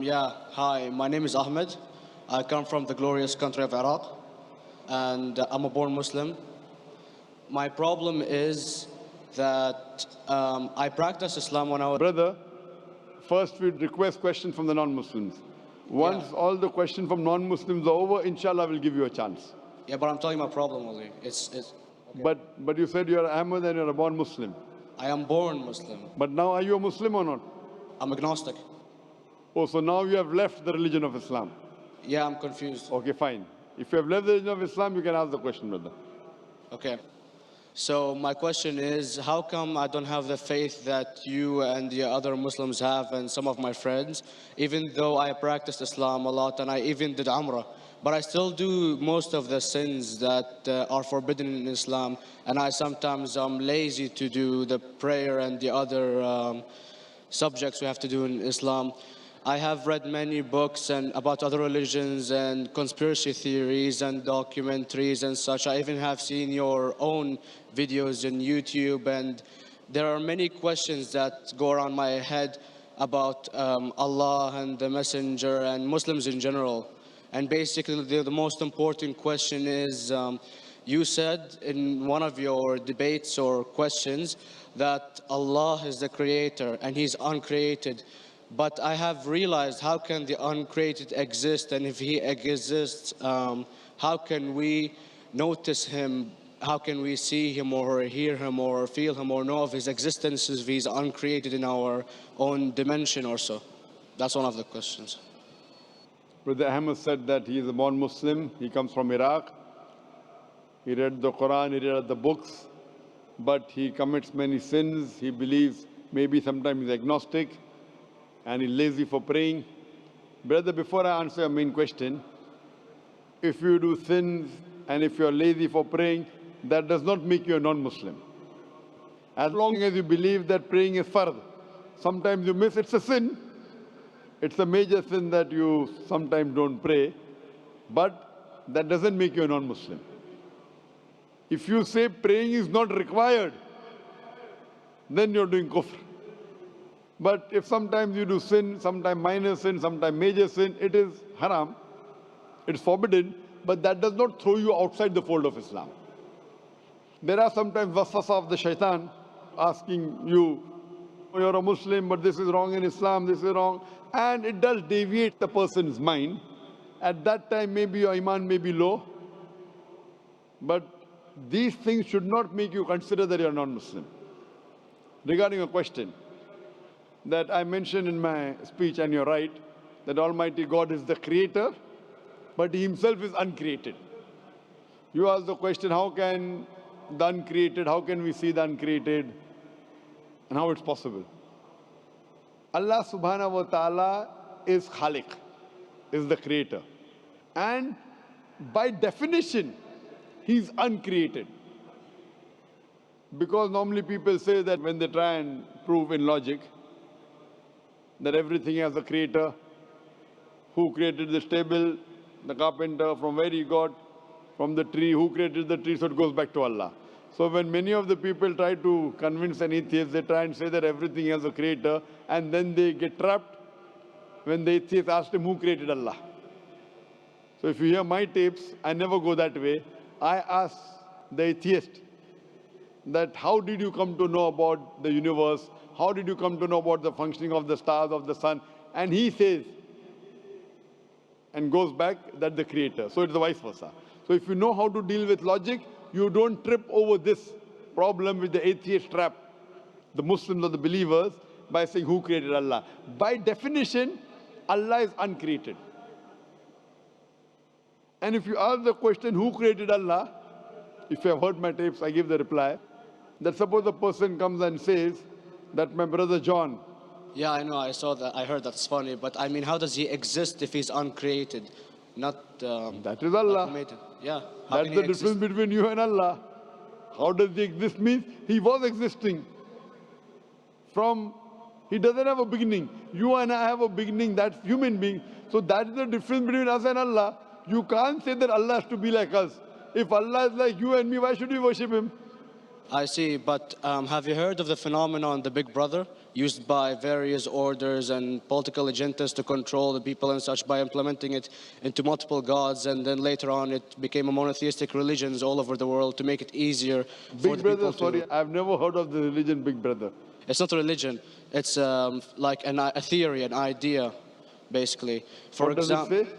Yeah, hi, my name is Ahmed. I come from the glorious country of Iraq, and I'm a born Muslim. My problem is that I practiced Islam when I was. Brother, first we request questions from the non-Muslims. Yeah, Once all the questions from non-Muslims are over, inshallah, we'll give you a chance. yeah, but I'm telling you my problem only. It's. Okay. But you said you're Ahmed and you're a born Muslim. I am born Muslim. But now are you a Muslim or not? I'm agnostic. Oh, so now you have left the religion of Islam. Yeah, I'm confused. Okay, fine. If you have left the religion of Islam, you can ask the question, brother. Okay. So my question is, how come I don't have the faith that you and the other Muslims have and some of my friends, even though I practiced Islam a lot and I even did Umrah, but I still do most of the sins that are forbidden in Islam, and I sometimes am lazy to do the prayer and the other subjects we have to do in Islam. I have read many books and about other religions and conspiracy theories and documentaries and such. I even have seen your own videos on YouTube, and there are many questions that go around my head about Allah and the Messenger and Muslims in general. And basically, the most important question is, you said in one of your debates or questions that Allah is the creator and He's uncreated. But I have realized, how can the uncreated exist? And if He exists, how can we notice Him? How can we see Him or hear Him or feel Him or know of His existence if He's uncreated in our own dimension or so? That's one of the questions. Brother Ahmed said that he is a born Muslim. He comes from Iraq. He read the Quran, he read the books, but he commits many sins. He believes maybe sometimes he's agnostic and he's lazy for praying. Brother, before I answer your main question, if you do sins and if you're lazy for praying, that does not make you a non-Muslim. As long as you believe that praying is fard, sometimes you miss, it's a sin. It's a major sin that you sometimes don't pray, but that doesn't make you a non-Muslim. If you say praying is not required, then you're doing kufr. But if sometimes you do sin, sometimes minor sin, sometimes major sin, it is haram, it's forbidden, but that does not throw you outside the fold of Islam. There are sometimes waswasa of the shaitan asking you, you're a Muslim, but this is wrong in Islam, this is wrong. And it does deviate the person's mind. At that time, maybe your iman may be low. But these things should not make you consider that you're non-Muslim. Regarding a question that I mentioned in my speech, and you're right, that Almighty God is the creator, but He Himself is uncreated. You ask the question, how can the uncreated, how can we see the uncreated, and how it's possible? Allah subhanahu wa ta'ala is Khaliq, is the creator. And by definition, He's uncreated. Because normally people say that when they try and prove in logic that everything has a creator, who created this table, the carpenter, from where he got, from the tree, who created the tree, so it goes back to Allah. So when many of the people try to convince an atheist, they try and say that everything has a creator, and then they get trapped when the atheist asks him who created Allah. So if you hear my tapes, I never go that way. I ask the atheist that how did you come to know about the universe? How did you come to know about the functioning of the stars, of the sun? And he says, and goes back, that the creator. So it's the vice versa. So if you know how to deal with logic, you don't trip over this problem with the atheist trap, the Muslims or the believers, by saying who created Allah. By definition, Allah is uncreated. And if you ask the question, who created Allah? If you have heard my tapes, I give the reply, that suppose a person comes and says that my brother John. Yeah, I know, I saw that, I heard that's funny, but I mean, how does He exist if He's uncreated? Not that is Allah. automated. Yeah. That's the difference between you and Allah. How does He exist? Means He was existing. He doesn't have a beginning. You and I have a beginning, that's human being. So that's the difference between us and Allah. You can't say that Allah has to be like us. If Allah is like you and me, why should we worship Him? I see, but have you heard of the phenomenon, the Big Brother, used by various orders and political agendas to control the people and such by implementing it into multiple gods, and then later on it became a monotheistic religions all over the world to make it easier for Big the Brother, people sorry, to... I've never heard of the religion Big Brother. It's not a religion, it's like a theory, an idea, basically. For What does it example, say?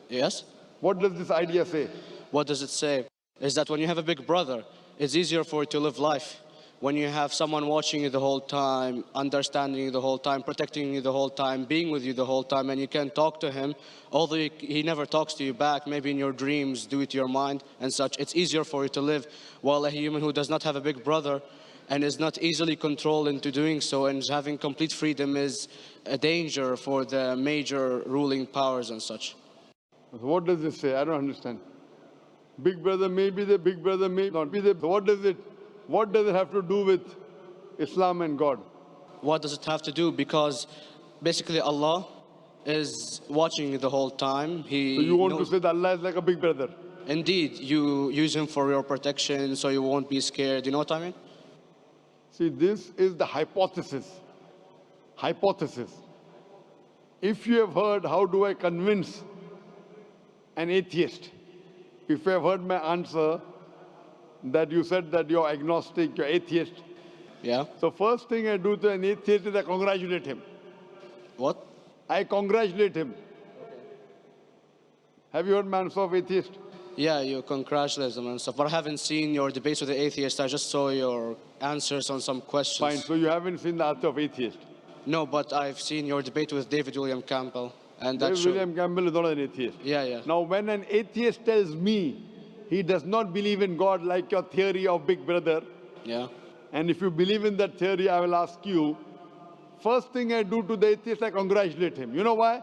yes? What does this idea say? What does it say? Is that when you have a big brother, it's easier for you to live life. When you have someone watching you the whole time, understanding you the whole time, protecting you the whole time, being with you the whole time, and you can talk to him, although he never talks to you back, maybe in your dreams, due to your mind and such, it's easier for you to live. While a human who does not have a big brother and is not easily controlled into doing so and having complete freedom is a danger for the major ruling powers and such. What does this say? I don't understand. Big Brother may be the Big Brother may not be the. What does it have to do with Islam and God? What does it have to do? Because basically Allah is watching you the whole time. So He you want to knows. say that Allah is like a Big Brother? Indeed, you use him for your protection so you won't be scared. You know what I mean? See, this is the hypothesis. Hypothesis. If you have heard, how do I convince an atheist? If you have heard my answer, that you said that you're agnostic, you're atheist. Yeah. So first thing I do to an atheist is I congratulate him. What? I congratulate him. Have you heard my answer of atheist? Yeah, you congratulate them and stuff. But I haven't seen your debates with the atheist. I just saw your answers on some questions. Fine, so you haven't seen the answer of atheist. No, but I've seen your debate with David William Campbell. And that showed. William Campbell is not an atheist. Yeah, yeah. Now, when an atheist tells me he does not believe in God like your theory of Big Brother, Yeah. and if you believe in that theory, I will ask you, first thing I do to the atheist, I congratulate him. You know why?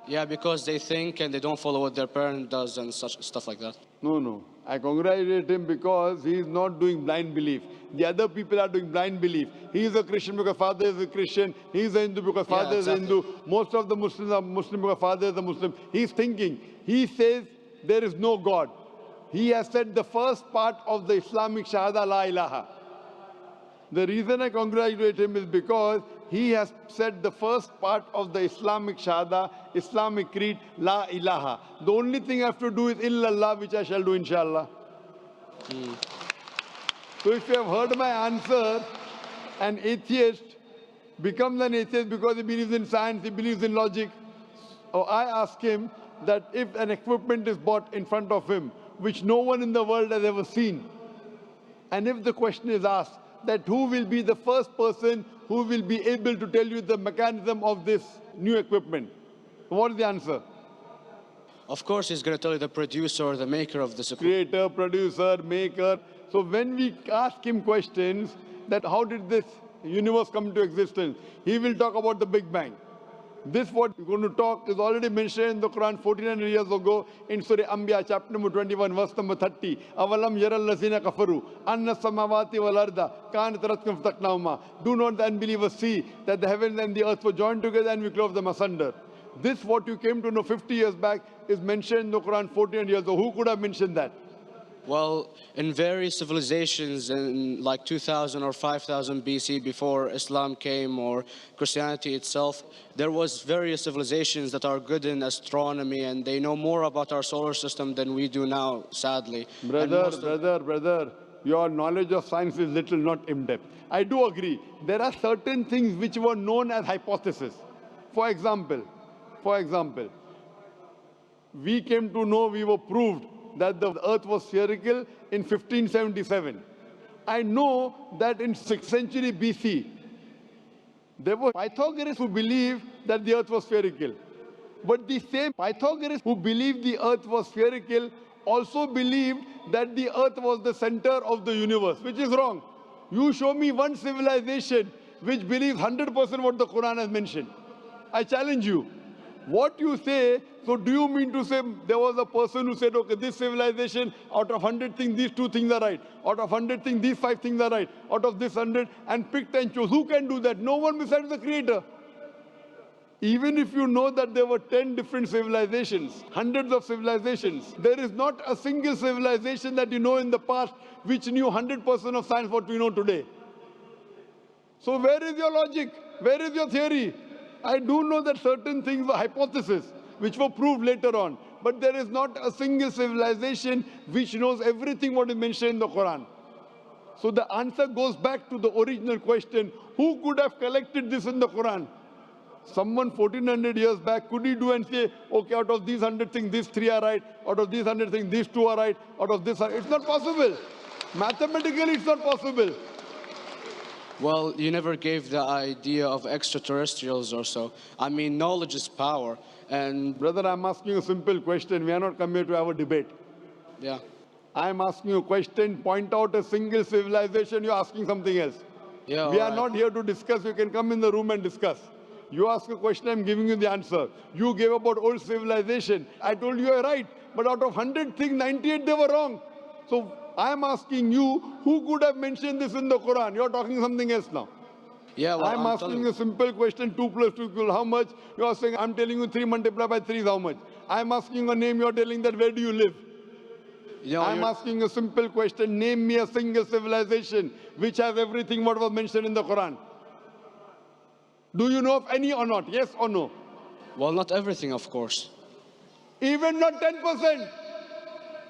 Yeah, because they think and they don't follow what their parent does and such stuff like that. No. I congratulate him because he is not doing blind belief. The other people are doing blind belief. He is a Christian because father is a Christian. He is a Hindu because father is a Hindu. Most of the Muslims are Muslim because father is a Muslim. He is thinking. He says there is no God. He has said the first part of the Islamic Shahada, La ilaha. The reason I congratulate him is because he has said the first part of the Islamic Shahada, Islamic Creed, La ilaha. The only thing I have to do is illallah, which I shall do inshallah. So if you have heard my answer, an atheist becomes an atheist because he believes in science, he believes in logic. Or I ask him that if an equipment is bought in front of him, which no one in the world has ever seen, and if the question is asked, that who will be the first person who will be able to tell you the mechanism of this new equipment? What is the answer? Of course, he's going to tell you the producer or the maker of this equipment. Creator, producer, maker. So when we ask him questions that how did this universe come into existence, he will talk about the Big Bang. This what we're going to talk is already mentioned in the Quran 1400 years ago in Surah Anbiya chapter number 21 verse number 30. Avalam yaral lazina kafaru anna samawati wal arda kanat ratkum fataknahuma. Do not the unbelievers see that the heavens and the earth were joined together and we clove them asunder. This what you came to know 50 years back is mentioned in the Quran 1400 years ago. Who could have mentioned that? Well, in various civilizations in like 2000 or 5000 BC before Islam came or Christianity itself, there was various civilizations that are good in astronomy and they know more about our solar system than we do now, sadly. Brother, your knowledge of science is little, not in-depth. I do agree. There are certain things which were known as hypotheses. For example, we came to know, we were proved that the earth was spherical in 1577. I know that in 6th century BC, there were Pythagoreans who believed that the earth was spherical. But the same Pythagoreans who believed the earth was spherical also believed that the earth was the center of the universe, which is wrong. You show me one civilization which believes 100% what the Quran has mentioned. I challenge you. What you say, so do you mean to say there was a person who said, okay, this civilization, out of 100 things, these 2 things are right. Out of 100 things, these 5 things are right. Out of this 100, and picked and chose. Who can do that? No one besides the Creator. Even if you know that there were 10 different civilizations, hundreds of civilizations, there is not a single civilization that you know in the past which knew 100% of science what we know today. So where is your logic? Where is your theory? I do know that certain things were hypotheses, which were proved later on. But there is not a single civilization which knows everything what is mentioned in the Quran. So the answer goes back to the original question, who could have collected this in the Quran? Someone 1400 years back, could he do and say, okay, out of these 100 things, these 3 are right, out of these 100 things, these 2 are right, out of this are... It's not possible. Mathematically, it's not possible. Well, you never gave the idea of extraterrestrials or so. I mean, knowledge is power, and... Brother, I'm asking you a simple question. We are not come here to have a debate. Yeah. I'm asking you a question. Point out a single civilization. You're asking something else. Yeah, we are right. not here to discuss. You can come in the room and discuss. You ask a question, I'm giving you the answer. You gave about old civilization. I told you you're right. But out of 100 things, 98 they were wrong. So I'm asking you, who could have mentioned this in the Quran? You're talking something else now. Yeah, well, I'm asking you a simple question, 2 plus 2 equal how much? You're saying, I'm telling you 3 multiplied by 3 is how much? I'm asking a name, you're telling that where do you live? You know, I'm asking a simple question, name me a single civilization which has everything what was mentioned in the Quran. Do you know of any or not? Yes or no? Well, not everything, of course. Even not 10%.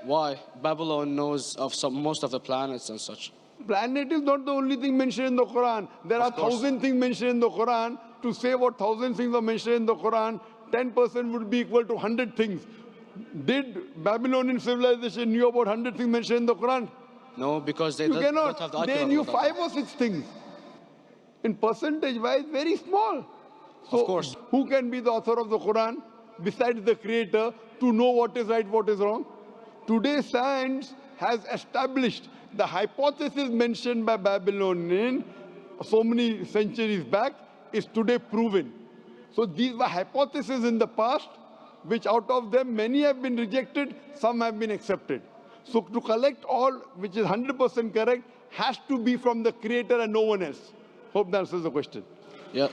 Why? Babylon knows of most of the planets and such. Planet is not the only thing mentioned in the Quran. There are 1,000 things mentioned in the Quran. To say what 1,000 things are mentioned in the Quran, 10% would be equal to 100 things. Did Babylonian civilization knew about 100 things mentioned in the Quran? No, because they You don't cannot. have the They knew 5 or 6 things. In percentage-wise, very small. So, of course. Who can be the author of the Quran besides the creator to know what is right, what is wrong? Today, science has established the hypothesis mentioned by Babylonian so many centuries back is today proven. So these were hypotheses in the past, which out of them many have been rejected, some have been accepted. So to collect all which is 100% correct has to be from the creator and no one else. Hope that answers the question. Yeah.